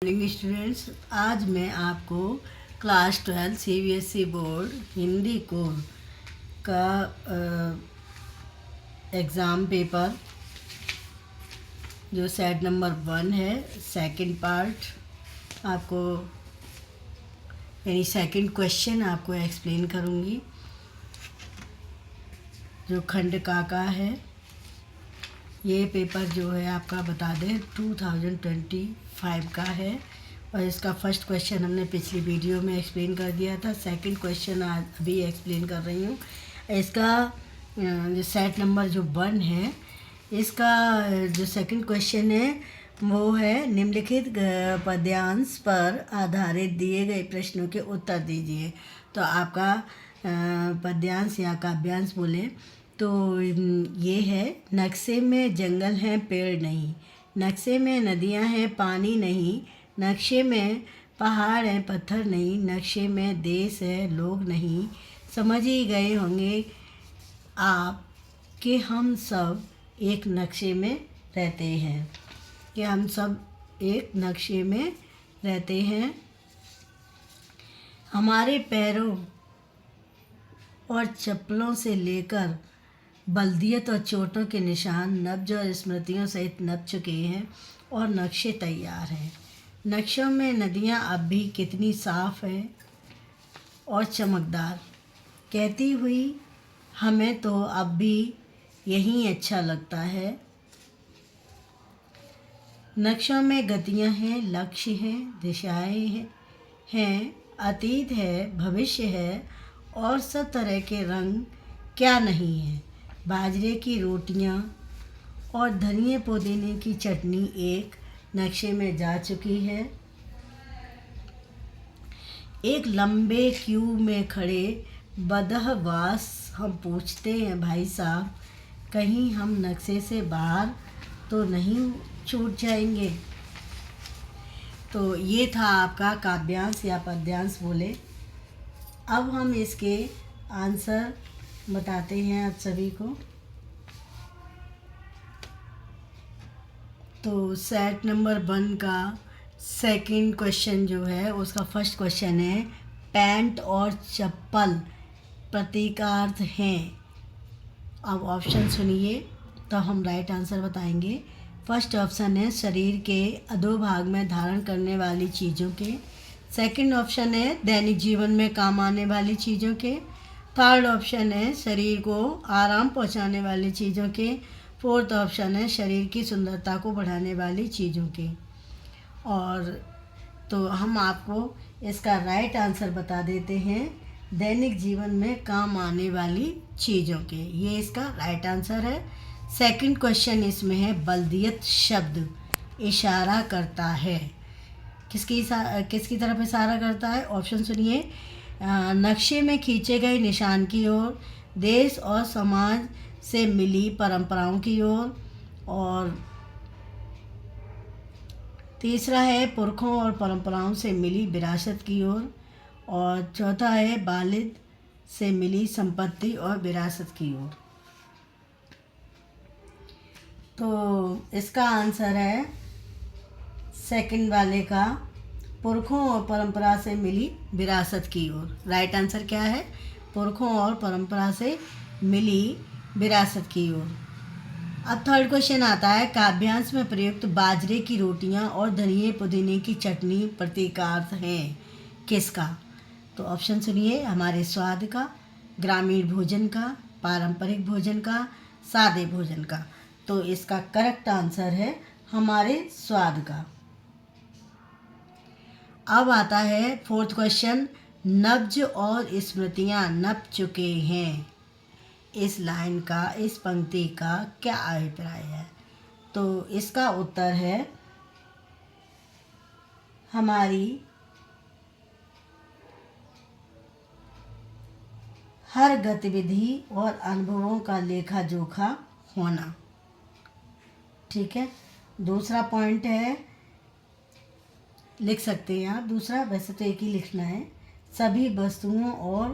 Morning students, आज मैं आपको class 12 CBSE board Hindi core का एग्ज़ाम पेपर जो सेट नंबर 1 है, सेकंड पार्ट आपको यानी सेकंड क्वेश्चन आपको एक्सप्लेन करूँगी। जो खंड का है, ये पेपर जो है आपका बता दें 2025 का है और इसका फर्स्ट क्वेश्चन हमने पिछली वीडियो में एक्सप्लेन कर दिया था। सेकंड क्वेश्चन आज अभी एक्सप्लेन कर रही हूँ। इसका जो सेट नंबर जो 1 है, इसका जो सेकंड क्वेश्चन है वो है निम्नलिखित पद्यांश पर आधारित दिए गए प्रश्नों के उत्तर दीजिए। तो आपका पद्यांश या काव्यांश बोले तो ये है, नक्शे में जंगल हैं पेड़ नहीं, नक्शे में नदियां हैं पानी नहीं, नक्शे में पहाड़ हैं पत्थर नहीं, नक्शे में देश है लोग नहीं। समझ ही गए होंगे आप कि हम सब एक नक्शे में रहते हैं, कि हम सब एक नक्शे में रहते हैं। हमारे पैरों और चप्पलों से लेकर बल्दियत और चोटों के निशान नब्ज और स्मृतियों सहित नप चुके हैं और नक्शे तैयार हैं। नक्शों में नदियां अब भी कितनी साफ हैं और चमकदार, कहती हुई हमें तो अब भी यही अच्छा लगता है। नक्शों में गतियां हैं, लक्ष्य हैं, दिशाएं हैं, अतीत है, भविष्य है और सब तरह के रंग क्या नहीं है। बाजरे की रोटियां और धनिए पुदीने की चटनी एक नक्शे में जा चुकी है। एक लंबे क्यू में खड़े बदहवास हम पूछते हैं भाई साहब, कहीं हम नक्शे से बाहर तो नहीं छूट जाएंगे। तो ये था आपका काव्यांश या पद्यांश बोले। अब हम इसके आंसर बताते हैं आप सभी को। तो सेट नंबर 1 का सेकंड क्वेश्चन जो है उसका फर्स्ट क्वेश्चन है, पैंट और चप्पल प्रतीकार्थ हैं। अब ऑप्शन सुनिए तो हम राइट आंसर बताएंगे। फर्स्ट ऑप्शन है शरीर के अधोभाग में धारण करने वाली चीज़ों के। सेकंड ऑप्शन है दैनिक जीवन में काम आने वाली चीज़ों के। थर्ड ऑप्शन है शरीर को आराम पहुंचाने वाली चीज़ों के। फोर्थ ऑप्शन है शरीर की सुंदरता को बढ़ाने वाली चीज़ों के। और तो हम आपको इसका राइट आंसर बता देते हैं, दैनिक जीवन में काम आने वाली चीज़ों के। ये इसका राइट आंसर है। सेकंड क्वेश्चन इसमें है, बल्दियत शब्द इशारा करता है, किसकी तरफ इशारा करता है? ऑप्शन सुनिए, नक्शे में खींचे गए निशान की ओर, देश और समाज से मिली परंपराओं की ओर, और तीसरा है पुरखों और परंपराओं से मिली विरासत की ओर, और चौथा है वालिद से मिली संपत्ति और विरासत की ओर। तो इसका आंसर है सेकंड वाले का, पुरखों और परंपरा से मिली विरासत की ओर। राइट आंसर क्या है? पुरखों और परंपरा से मिली विरासत की ओर। अब थर्ड क्वेश्चन आता है, काव्यांश में प्रयुक्त बाजरे की रोटियां और धनिए पुदीने की चटनी प्रतीकार्थ हैं किसका? तो ऑप्शन सुनिए, हमारे स्वाद का, ग्रामीण भोजन का, पारंपरिक भोजन का, सादे भोजन का। तो इसका करेक्ट आंसर है हमारे स्वाद का। अब आता है फोर्थ क्वेश्चन, नब्ज और स्मृतियां नप चुके हैं, इस लाइन का, इस पंक्ति का क्या अभिप्राय है? तो इसका उत्तर है, हमारी हर गतिविधि और अनुभवों का लेखा जोखा होना। ठीक है। दूसरा पॉइंट है, लिख सकते हैं आप दूसरा, वैसे तो एक ही लिखना है, सभी वस्तुओं और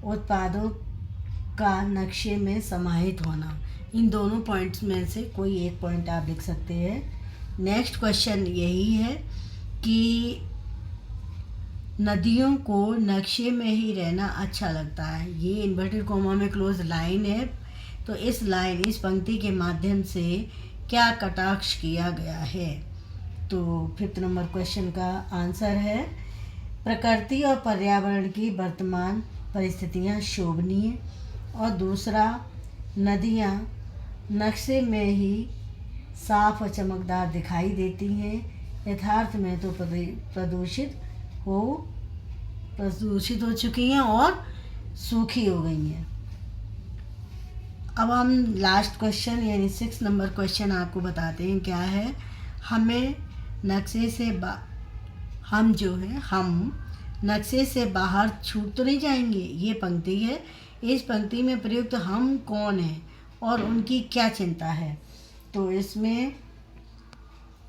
उत्पादों का नक्शे में समाहित होना। इन दोनों पॉइंट्स में से कोई एक पॉइंट आप लिख सकते हैं। नेक्स्ट क्वेश्चन यही है कि नदियों को नक्शे में ही रहना अच्छा लगता है। ये इन्वर्टेड कोमा में क्लोज लाइन है। तो इस पंक्ति के माध्यम से क्या कटाक्ष किया गया है? तो 5th नंबर क्वेश्चन का आंसर है प्रकृति और पर्यावरण की वर्तमान परिस्थितियां शोभनीय। और दूसरा, नदियां नक्शे में ही साफ और चमकदार दिखाई देती हैं, यथार्थ में तो प्रदूषित हो चुकी हैं और सूखी हो गई हैं। अब हम लास्ट क्वेश्चन यानी 6 नंबर क्वेश्चन आपको बताते हैं क्या है। हम नक्शे से बाहर छूट तो नहीं जाएंगे, ये पंक्ति है। इस पंक्ति में प्रयुक्त हम कौन है और उनकी क्या चिंता है? तो इसमें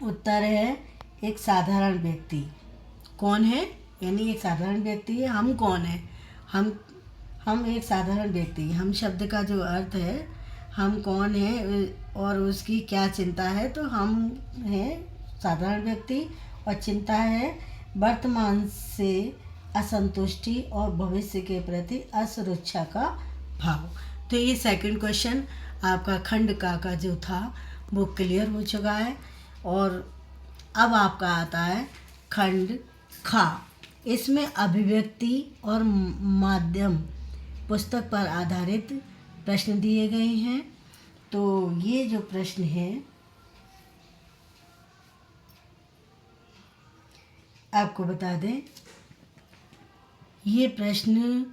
उत्तर है एक साधारण व्यक्ति। कौन है? यानी एक साधारण व्यक्ति है। हम कौन है? हम एक साधारण व्यक्ति। हम शब्द का जो अर्थ है, हम कौन है और उसकी क्या चिंता है, तो हम हैं साधारण व्यक्ति और चिंता है वर्तमान से असंतुष्टि और भविष्य के प्रति असुरक्षा का भाव। तो ये सेकंड क्वेश्चन आपका खंड का जो था वो क्लियर हो चुका है। और अब आपका आता है खंड खा। इसमें अभिव्यक्ति और माध्यम पुस्तक पर आधारित प्रश्न दिए गए हैं। तो ये जो प्रश्न है आपको बता दें, ये प्रश्न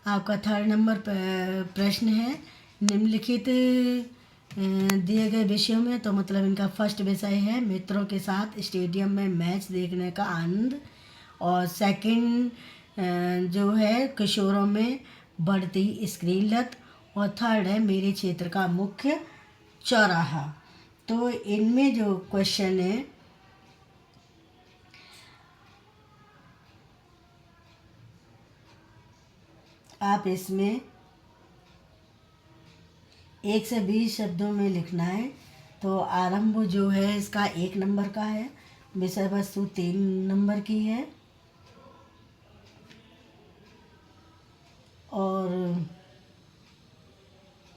आपका 3rd नंबर प्रश्न है। निम्नलिखित दिए गए विषयों में, तो मतलब इनका फर्स्ट विषय है मित्रों के साथ स्टेडियम में मैच देखने का आनंद। और सेकंड जो है किशोरों में बढ़ती स्क्रीन लत। और थर्ड है मेरे क्षेत्र का मुख्य चौराहा। तो इनमें जो क्वेश्चन है आप इसमें 1 से 20 शब्दों में लिखना है। तो आरंभ जो है इसका 1 नंबर का है, विषय वस्तु 3 नंबर की है और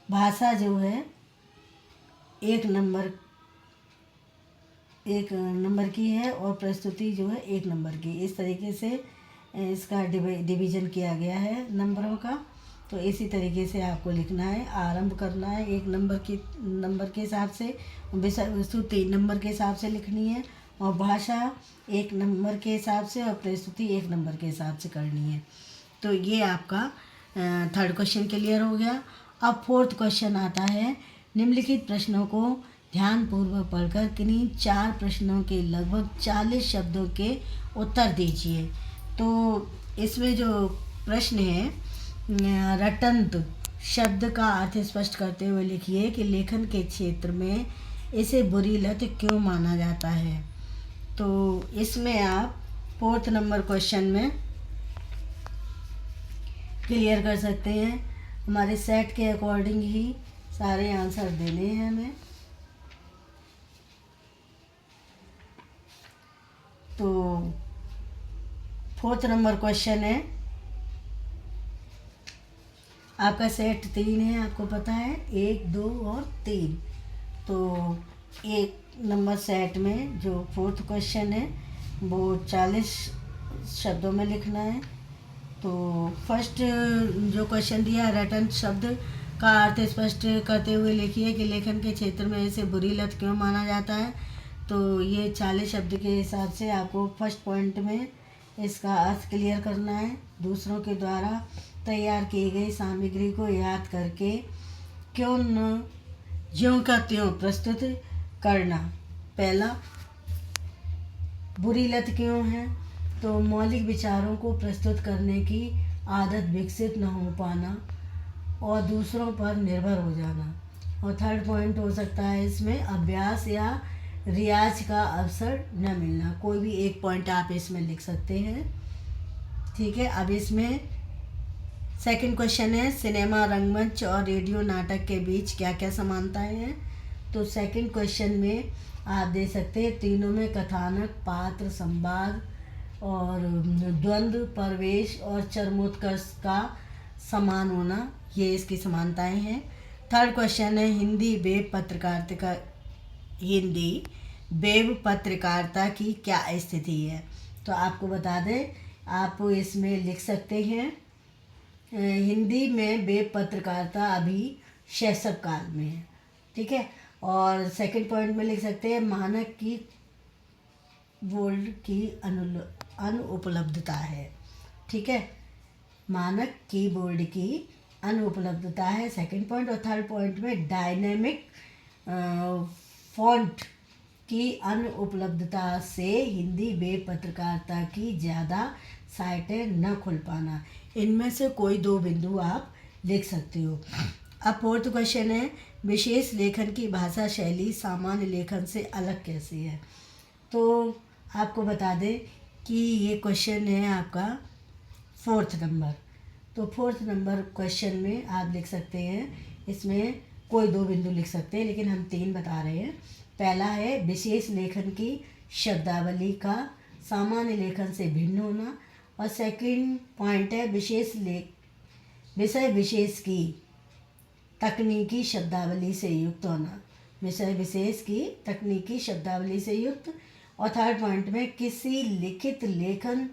भाषा जो है 1 नंबर की है और प्रस्तुति जो है 1 नंबर की। इस तरीके से इसका डिवीज़न किया गया है नंबरों का। तो इसी तरीके से आपको लिखना है, आरंभ करना है 1 नंबर के हिसाब से, विषय वस्तु 3 नंबर के हिसाब से लिखनी है और भाषा 1 नंबर के हिसाब से और प्रस्तुति 1 नंबर के हिसाब से करनी है। तो ये आपका 3rd क्वेश्चन क्लियर हो गया। अब 4th क्वेश्चन आता है, निम्नलिखित प्रश्नों को ध्यानपूर्वक पढ़कर किन्हीं 4 प्रश्नों के लगभग 40 शब्दों के उत्तर दीजिए। तो इसमें जो प्रश्न है, रटंत शब्द का अर्थ स्पष्ट करते हुए लिखिए कि लेखन के क्षेत्र में इसे बुरी लत क्यों माना जाता है। तो इसमें आप 4th नंबर क्वेश्चन में क्लियर कर सकते हैं। हमारे सेट के अकॉर्डिंग ही सारे आंसर देने हैं हमें। तो 4th नंबर क्वेश्चन है, आपका सेट 3 है, आपको पता है 1, 2 और 3। तो 1 नंबर सेट में जो 4th क्वेश्चन है वो 40 शब्दों में लिखना है। तो फर्स्ट जो क्वेश्चन दिया, रटंत शब्द का अर्थ स्पष्ट करते हुए लिखिए कि लेखन के क्षेत्र में इसे बुरी लत क्यों माना जाता है। तो ये 40 शब्द के हिसाब से आपको फर्स्ट पॉइंट में इसका अर्थ क्लियर करना है। दूसरों के द्वारा तैयार की गई सामग्री को याद करके क्यों न ज्यों का त्यों प्रस्तुत करना। पहला, बुरी लत क्यों है? तो मौलिक विचारों को प्रस्तुत करने की आदत विकसित न हो पाना और दूसरों पर निर्भर हो जाना। और थर्ड पॉइंट हो सकता है इसमें अभ्यास या रियाज का अवसर न मिलना। कोई भी एक पॉइंट आप इसमें लिख सकते हैं। ठीक है, अब इसमें सेकंड क्वेश्चन है, सिनेमा, रंगमंच और रेडियो नाटक के बीच क्या क्या समानताएं हैं। तो सेकंड क्वेश्चन में आप दे सकते हैं तीनों में कथानक, पात्र, संवाद और द्वंद्व, प्रवेश और चरमोत्कर्ष का समान होना, ये इसकी समानताएं हैं। थर्ड क्वेश्चन है हिंदी वेब पत्रकारिता की क्या स्थिति है। तो आपको बता दें, आप इसमें लिख सकते हैं हिंदी में वेब पत्रकारिता अभी शैशव काल में है, ठीक है। और सेकंड पॉइंट में लिख सकते हैं मानक की बोर्ड की अनुपलब्धता है, ठीक है। मानक कीबोर्ड की अनुपलब्धता है सेकंड पॉइंट। और थर्ड पॉइंट में डायनेमिक फॉन्ट की अनुपलब्धता से हिंदी वेब पत्रकारिता की ज़्यादा साइटें न खुल पाना। इनमें से कोई दो बिंदु आप लिख सकते हो। अब फोर्थ क्वेश्चन है विशेष लेखन की भाषा शैली सामान्य लेखन से अलग कैसे है। तो आपको बता दें कि ये क्वेश्चन है आपका फोर्थ नंबर। तो फोर्थ नंबर क्वेश्चन में आप लिख सकते हैं, इसमें कोई दो बिंदु लिख सकते हैं लेकिन हम तीन बता रहे हैं। पहला है विशेष लेखन की शब्दावली का सामान्य लेखन से भिन्न होना। और सेकंड पॉइंट है विषय विशेष की तकनीकी शब्दावली से युक्त होना, विषय विशेष की तकनीकी शब्दावली से युक्त। और थर्ड पॉइंट में किसी लिखित लेखन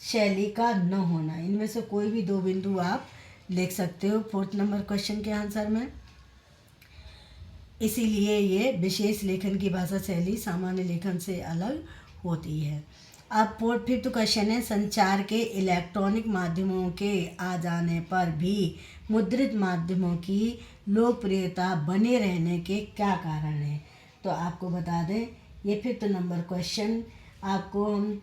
शैली का न होना। इनमें से कोई भी दो बिंदु आप लिख सकते हो फोर्थ नंबर क्वेश्चन के आंसर में। इसीलिए ये विशेष लेखन की भाषा शैली सामान्य लेखन से अलग होती है। अब फिफ्थ क्वेश्चन है संचार के इलेक्ट्रॉनिक माध्यमों के आ जाने पर भी मुद्रित माध्यमों की लोकप्रियता बने रहने के क्या कारण हैं। तो आपको बता दें, ये फिफ्थ नंबर क्वेश्चन आपको हम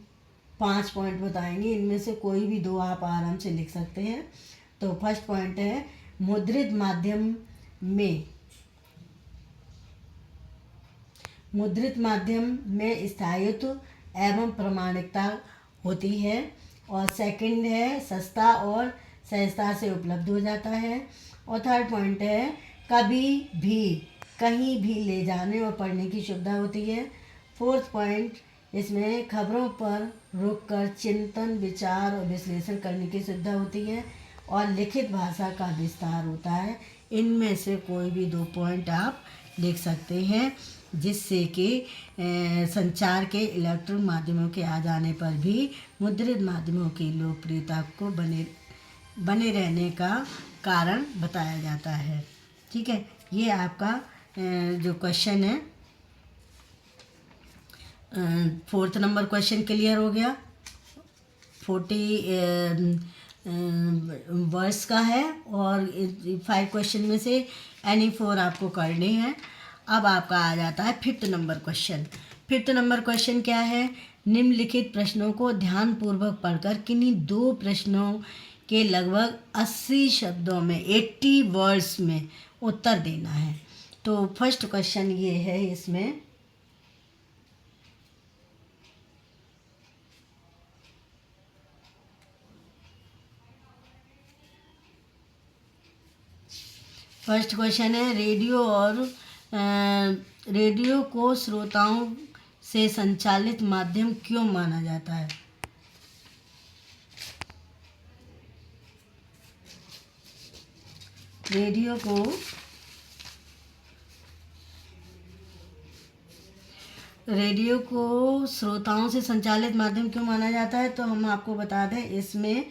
5 पॉइंट बताएंगे, इनमें से कोई भी दो आप आराम से लिख सकते हैं। तो फर्स्ट पॉइंट है मुद्रित माध्यम में स्थायित्व एवं प्रामाणिकता होती है। और सेकंड है सस्ता और सहजता से उपलब्ध हो जाता है। और थर्ड पॉइंट है कभी भी कहीं भी ले जाने और पढ़ने की सुविधा होती है। फोर्थ पॉइंट, इसमें खबरों पर रुककर चिंतन, विचार और विश्लेषण करने की सुविधा होती है। और लिखित भाषा का विस्तार होता है। इनमें से कोई भी दो पॉइंट आप लिख सकते हैं जिससे कि संचार के इलेक्ट्रॉनिक माध्यमों के आ जाने पर भी मुद्रित माध्यमों की लोकप्रियता को बने रहने का कारण बताया जाता है, ठीक है। ये आपका जो क्वेश्चन है फोर्थ नंबर क्वेश्चन क्लियर हो गया। 40 वर्ड्स का है और 5 क्वेश्चन में से एनी 4 आपको करने हैं। अब आपका आ जाता है fifth number question. Fifth number question क्या है, निम्नलिखित प्रश्नों को ध्यानपूर्वक पढ़कर किन्हीं दो प्रश्नों के लगभग 80 शब्दों में 80 वर्ड्स में उत्तर देना है। तो फर्स्ट क्वेश्चन ये है, इसमें फर्स्ट क्वेश्चन है रेडियो को श्रोताओं से संचालित माध्यम क्यों माना जाता है। रेडियो को श्रोताओं से संचालित माध्यम क्यों माना जाता है। तो हम आपको बता दें, इसमें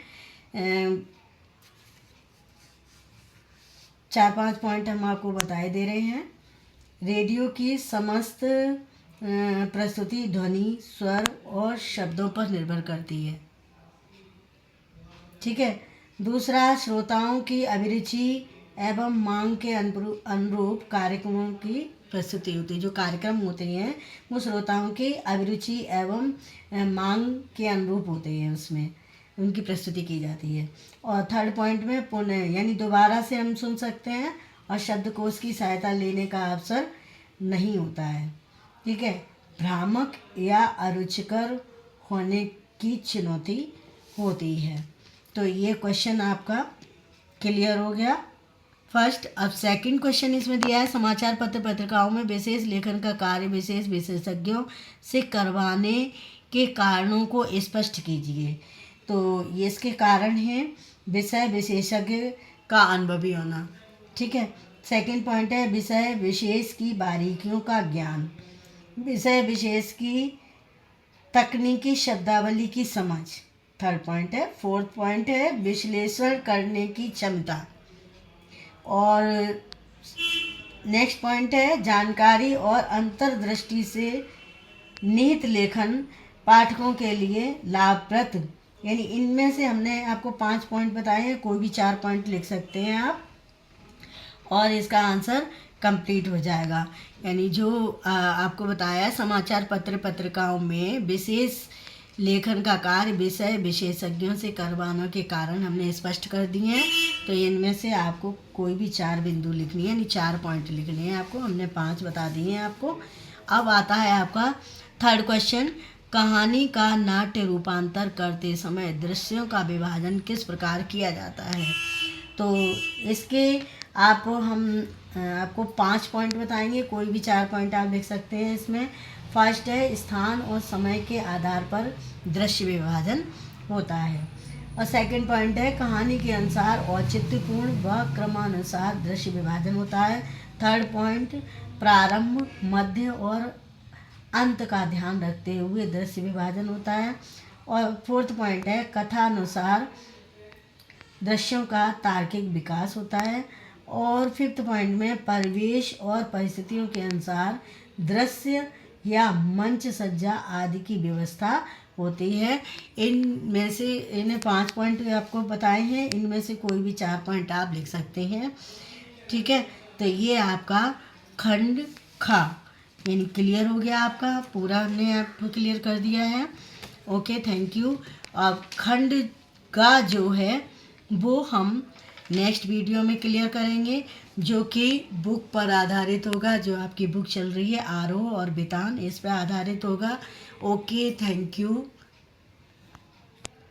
4-5 पॉइंट हम आपको बताए दे रहे हैं। रेडियो की समस्त प्रस्तुति ध्वनि, स्वर और शब्दों पर निर्भर करती है, ठीक है। दूसरा, श्रोताओं की अभिरुचि एवं मांग के अनुरूप कार्यक्रमों की प्रस्तुति होती है। जो कार्यक्रम होते हैं वो श्रोताओं की अभिरुचि एवं मांग के अनुरूप होते हैं, उसमें उनकी प्रस्तुति की जाती है। और थर्ड पॉइंट में पुनः यानी दोबारा से हम सुन सकते हैं और शब्दकोश की सहायता लेने का अवसर नहीं होता है, ठीक है। भ्रामक या अरुचिकर होने की चुनौती होती है। तो ये क्वेश्चन आपका क्लियर हो गया। फर्स्ट। अब सेकंड क्वेश्चन इसमें दिया है, समाचार पत्र पत्रिकाओं में विशेष लेखन का कार्य विशेष विशेषज्ञों से करवाने के कारणों को स्पष्ट कीजिए। तो ये इसके कारण हैं विषय विशेषज्ञ का अनुभवी होना। ठीक है। सेकंड पॉइंट है विषय विशेष की बारीकियों का ज्ञान, विषय विशेष की तकनीकी शब्दावली की समझ। थर्ड पॉइंट है। फोर्थ पॉइंट है विश्लेषण करने की क्षमता। और नेक्स्ट पॉइंट है जानकारी और अंतर्दृष्टि से निहित लेखन पाठकों के लिए लाभप्रद। यानी इनमें से हमने आपको 5 पॉइंट बताए हैं, कोई भी 4 पॉइंट लिख सकते हैं आप और इसका आंसर कंप्लीट हो जाएगा। यानी जो आपको बताया समाचार पत्र पत्रिकाओं में विशेष लेखन का कार्य विषय विशेषज्ञों से करवाने के कारण हमने स्पष्ट कर दिए हैं। तो इनमें से आपको कोई भी 4 बिंदु लिखनी है, यानी 4 पॉइंट लिखने हैं आपको। हमने 5 बता दिए हैं आपको। अब आता है आपका थर्ड क्वेश्चन, कहानी का नाट्य रूपांतर करते समय दृश्यों का विभाजन किस प्रकार किया जाता है। तो इसके आपको 5 पॉइंट बताएंगे, कोई भी 4 पॉइंट आप लिख सकते हैं इसमें। फर्स्ट है स्थान और समय के आधार पर दृश्य विभाजन होता है। और सेकंड पॉइंट है कहानी के अनुसार औचित्यपूर्ण व क्रमानुसार दृश्य विभाजन होता है। थर्ड पॉइंट प्रारंभ मध्य और अंत का ध्यान रखते हुए दृश्य विभाजन होता है। और फोर्थ पॉइंट है कथानुसार दृश्यों का तार्किक विकास होता है। और फिफ्थ पॉइंट में परिवेश और परिस्थितियों के अनुसार दृश्य या मंच सज्जा आदि की व्यवस्था होती है। इनमें से इन्हें 5 पॉइंट आपको बताए हैं, इनमें से कोई भी 4 पॉइंट आप लिख सकते हैं। ठीक है। तो ये आपका खंड खा यानी क्लियर हो गया आपका, पूरा हमने आपको क्लियर कर दिया है। Okay, thank you. अब खंड का जो है वो हम नेक्स्ट वीडियो में क्लियर करेंगे, जो कि बुक पर आधारित होगा। जो आपकी बुक चल रही है आरोह और बितान, इस पर आधारित होगा। Okay, thank you.